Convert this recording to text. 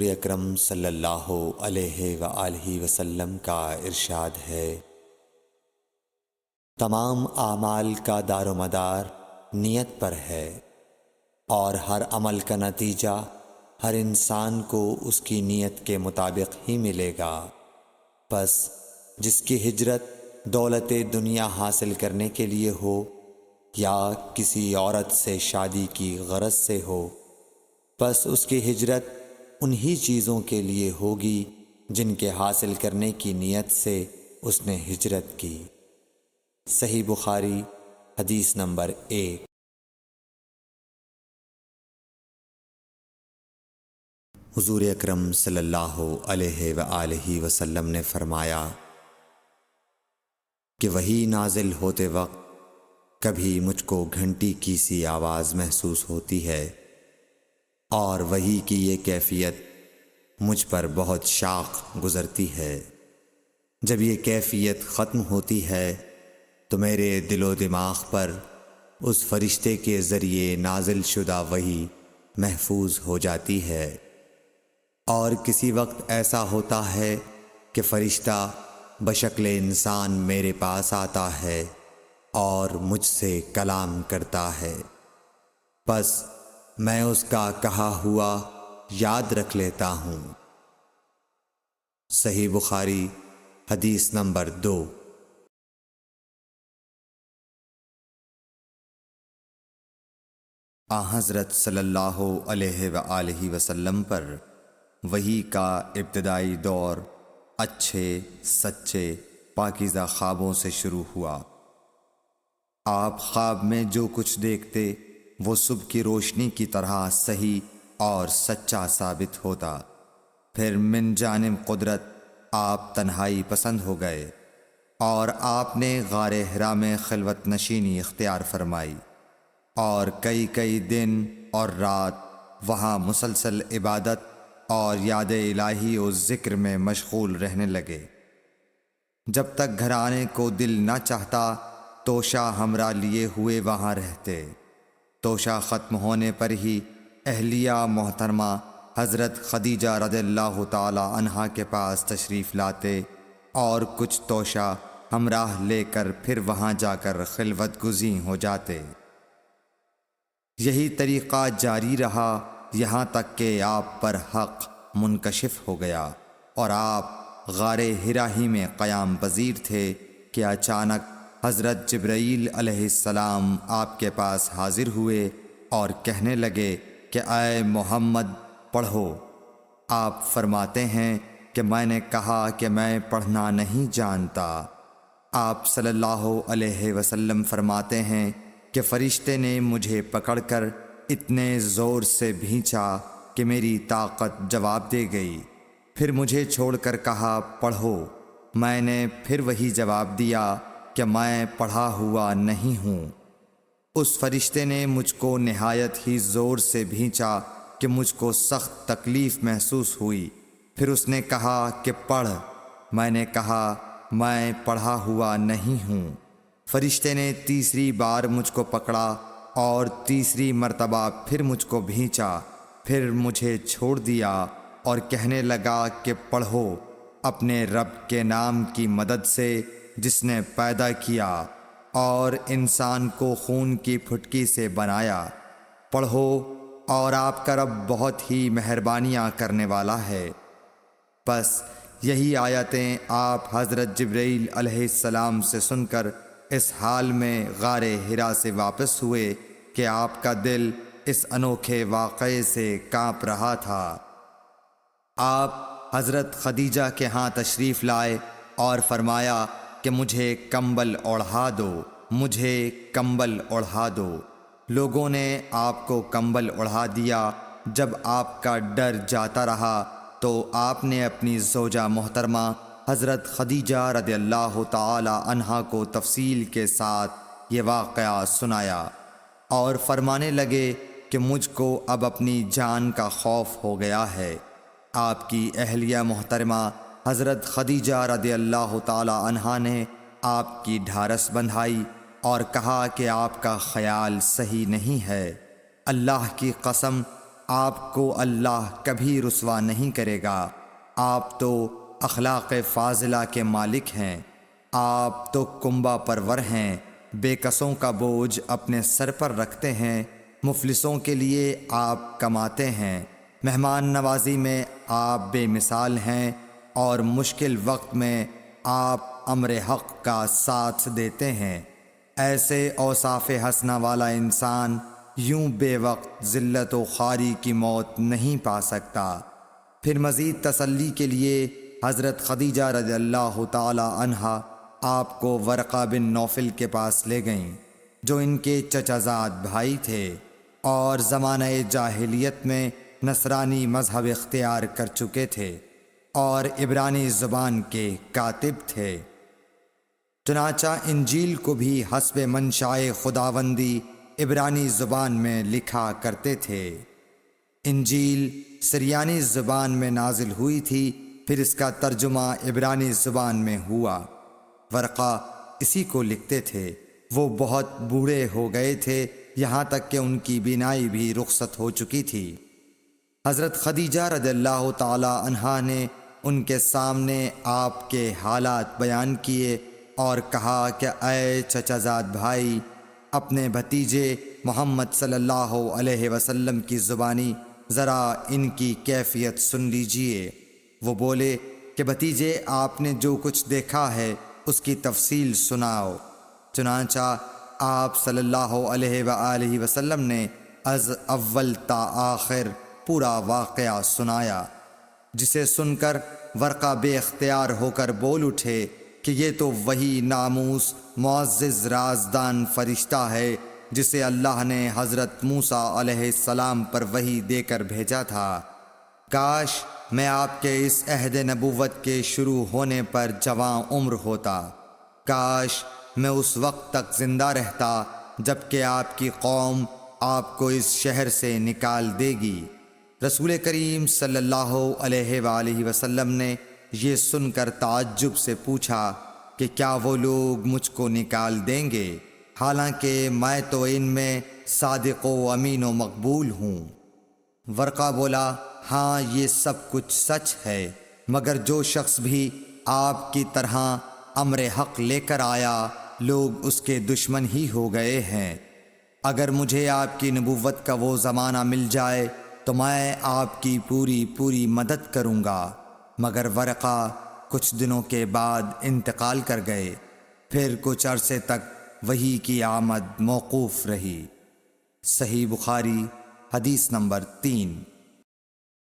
حضور اکرم صلی اللہ علیہ وآلہ وسلم کا ارشاد ہے، تمام اعمال کا دار و مدار نیت پر ہے، اور ہر عمل کا نتیجہ ہر انسان کو اس کی نیت کے مطابق ہی ملے گا۔ پس جس کی ہجرت دولت دنیا حاصل کرنے کے لیے ہو یا کسی عورت سے شادی کی غرض سے ہو، پس اس کی ہجرت انہی چیزوں کے لیے ہوگی جن کے حاصل کرنے کی نیت سے اس نے ہجرت کی۔ صحیح بخاری حدیث نمبر 1۔ حضور اکرم صلی اللہ علیہ وآلہ وسلم نے فرمایا کہ وحی نازل ہوتے وقت کبھی مجھ کو گھنٹی کی سی آواز محسوس ہوتی ہے، اور وحی کی یہ کیفیت مجھ پر بہت شاق گزرتی ہے۔ جب یہ کیفیت ختم ہوتی ہے تو میرے دل و دماغ پر اس فرشتے کے ذریعے نازل شدہ وحی محفوظ ہو جاتی ہے، اور کسی وقت ایسا ہوتا ہے کہ فرشتہ بشکل انسان میرے پاس آتا ہے اور مجھ سے کلام کرتا ہے، پس میں اس کا کہا ہوا یاد رکھ لیتا ہوں۔ صحیح بخاری حدیث نمبر 2۔ حضرت صلی اللہ علیہ وآلہ وسلم پر وحی کا ابتدائی دور اچھے سچے پاکیزہ خوابوں سے شروع ہوا۔ آپ خواب میں جو کچھ دیکھتے وہ صبح کی روشنی کی طرح صحیح اور سچا ثابت ہوتا۔ پھر من جانب قدرت آپ تنہائی پسند ہو گئے، اور آپ نے غار حرا میں خلوت نشینی اختیار فرمائی، اور کئی دن اور رات وہاں مسلسل عبادت اور یاد الہی و ذکر میں مشغول رہنے لگے۔ جب تک گھر آنے کو دل نہ چاہتا توشہ ہمراہ لیے ہوئے وہاں رہتے۔ توشہ ختم ہونے پر ہی اہلیہ محترمہ حضرت خدیجہ رضی اللہ تعالی عنہا کے پاس تشریف لاتے، اور کچھ توشہ ہمراہ لے کر پھر وہاں جا کر خلوت گزین ہو جاتے۔ یہی طریقہ جاری رہا یہاں تک کہ آپ پر حق منکشف ہو گیا، اور آپ غار حرا ہی میں قیام پذیر تھے کہ اچانک حضرت جبرائیل علیہ السلام آپ کے پاس حاضر ہوئے اور کہنے لگے کہ اے محمد پڑھو۔ آپ فرماتے ہیں کہ میں نے کہا کہ میں پڑھنا نہیں جانتا۔ آپ صلی اللہ علیہ وسلم فرماتے ہیں کہ فرشتے نے مجھے پکڑ کر اتنے زور سے بھینچا کہ میری طاقت جواب دے گئی، پھر مجھے چھوڑ کر کہا پڑھو۔ میں نے پھر وہی جواب دیا کہ میں پڑھا ہوا نہیں ہوں۔ اس فرشتے نے مجھ کو نہایت ہی زور سے بھینچا کہ مجھ کو سخت تکلیف محسوس ہوئی، پھر اس نے کہا کہ پڑھ۔ میں نے کہا میں پڑھا ہوا نہیں ہوں۔ فرشتے نے تیسری بار مجھ کو پکڑا اور تیسری مرتبہ پھر مجھ کو بھینچا، پھر مجھے چھوڑ دیا اور کہنے لگا کہ پڑھو اپنے رب کے نام کی مدد سے جس نے پیدا کیا اور انسان کو خون کی پھٹکی سے بنایا۔ پڑھو اور آپ کا رب بہت ہی مہربانیاں کرنے والا ہے۔ پس یہی آیتیں آپ حضرت جبرائیل علیہ السلام سے سن کر اس حال میں غار حرا سے واپس ہوئے کہ آپ کا دل اس انوکھے واقعے سے کانپ رہا تھا۔ آپ حضرت خدیجہ کے ہاں تشریف لائے اور فرمایا کہ مجھے کمبل اوڑھا دو، مجھے کمبل اوڑھا دو۔ لوگوں نے آپ کو کمبل اوڑھا دیا۔ جب آپ کا ڈر جاتا رہا تو آپ نے اپنی زوجہ محترمہ حضرت خدیجہ رضی اللہ تعالی عنہا کو تفصیل کے ساتھ یہ واقعہ سنایا، اور فرمانے لگے کہ مجھ کو اب اپنی جان کا خوف ہو گیا ہے۔ آپ کی اہلیہ محترمہ حضرت خدیجہ رضی اللہ تعالی عنہا نے آپ کی ڈھارس بندھائی اور کہا کہ آپ کا خیال صحیح نہیں ہے۔ اللہ کی قسم آپ کو اللہ کبھی رسوا نہیں کرے گا۔ آپ تو اخلاق فاضلہ کے مالک ہیں، آپ تو کنبہ پرور ہیں، بے کسوں کا بوجھ اپنے سر پر رکھتے ہیں، مفلسوں کے لیے آپ کماتے ہیں، مہمان نوازی میں آپ بے مثال ہیں، اور مشکل وقت میں آپ امر حق کا ساتھ دیتے ہیں۔ ایسے اوصاف حسنہ والا انسان یوں بے وقت ذلت و خواری کی موت نہیں پا سکتا۔ پھر مزید تسلی کے لیے حضرت خدیجہ رضی اللہ تعالی عنہا آپ کو ورقہ بن نوفل کے پاس لے گئیں، جو ان کے چچا زاد بھائی تھے اور زمانہ جاہلیت میں نصرانی مذہب اختیار کر چکے تھے اور عبرانی زبان کے کاتب تھے۔ چنانچہ انجیل کو بھی حسب منشائے خداوندی عبرانی زبان میں لکھا کرتے تھے۔ انجیل سریانی زبان میں نازل ہوئی تھی، پھر اس کا ترجمہ عبرانی زبان میں ہوا۔ ورقہ اسی کو لکھتے تھے۔ وہ بہت بوڑھے ہو گئے تھے، یہاں تک کہ ان کی بینائی بھی رخصت ہو چکی تھی۔ حضرت خدیجہ رضی اللہ تعالی عنہا نے ان کے سامنے آپ کے حالات بیان کیے اور کہا کہ اے چچا زاد بھائی، اپنے بھتیجے محمد صلی اللہ علیہ وسلم کی زبانی ذرا ان کی کیفیت سن لیجئے۔ وہ بولے کہ بھتیجے، آپ نے جو کچھ دیکھا ہے اس کی تفصیل سناؤ۔ چنانچہ آپ صلی اللہ علیہ وآلہ وسلم نے از اول تا آخر پورا واقعہ سنایا، جسے سن کر ورقہ بے اختیار ہو کر بول اٹھے کہ یہ تو وہی ناموس معزز رازدان فرشتہ ہے جسے اللہ نے حضرت موسیٰ علیہ السلام پر وحی دے کر بھیجا تھا۔ کاش میں آپ کے اس عہد نبوت کے شروع ہونے پر جواں عمر ہوتا، کاش میں اس وقت تک زندہ رہتا جب کہ آپ کی قوم آپ کو اس شہر سے نکال دے گی۔ رسول کریم صلی اللہ علیہ وآلہ وسلم نے یہ سن کر تعجب سے پوچھا کہ کیا وہ لوگ مجھ کو نکال دیں گے، حالانکہ میں تو ان میں صادق و امین و مقبول ہوں۔ ورقہ بولا، ہاں یہ سب کچھ سچ ہے، مگر جو شخص بھی آپ کی طرح امر حق لے کر آیا لوگ اس کے دشمن ہی ہو گئے ہیں۔ اگر مجھے آپ کی نبوت کا وہ زمانہ مل جائے تو میں آپ کی پوری مدد کروں گا۔ مگر ورقہ کچھ دنوں کے بعد انتقال کر گئے، پھر کچھ عرصے تک وحی کی آمد موقوف رہی۔ صحیح بخاری حدیث نمبر 3۔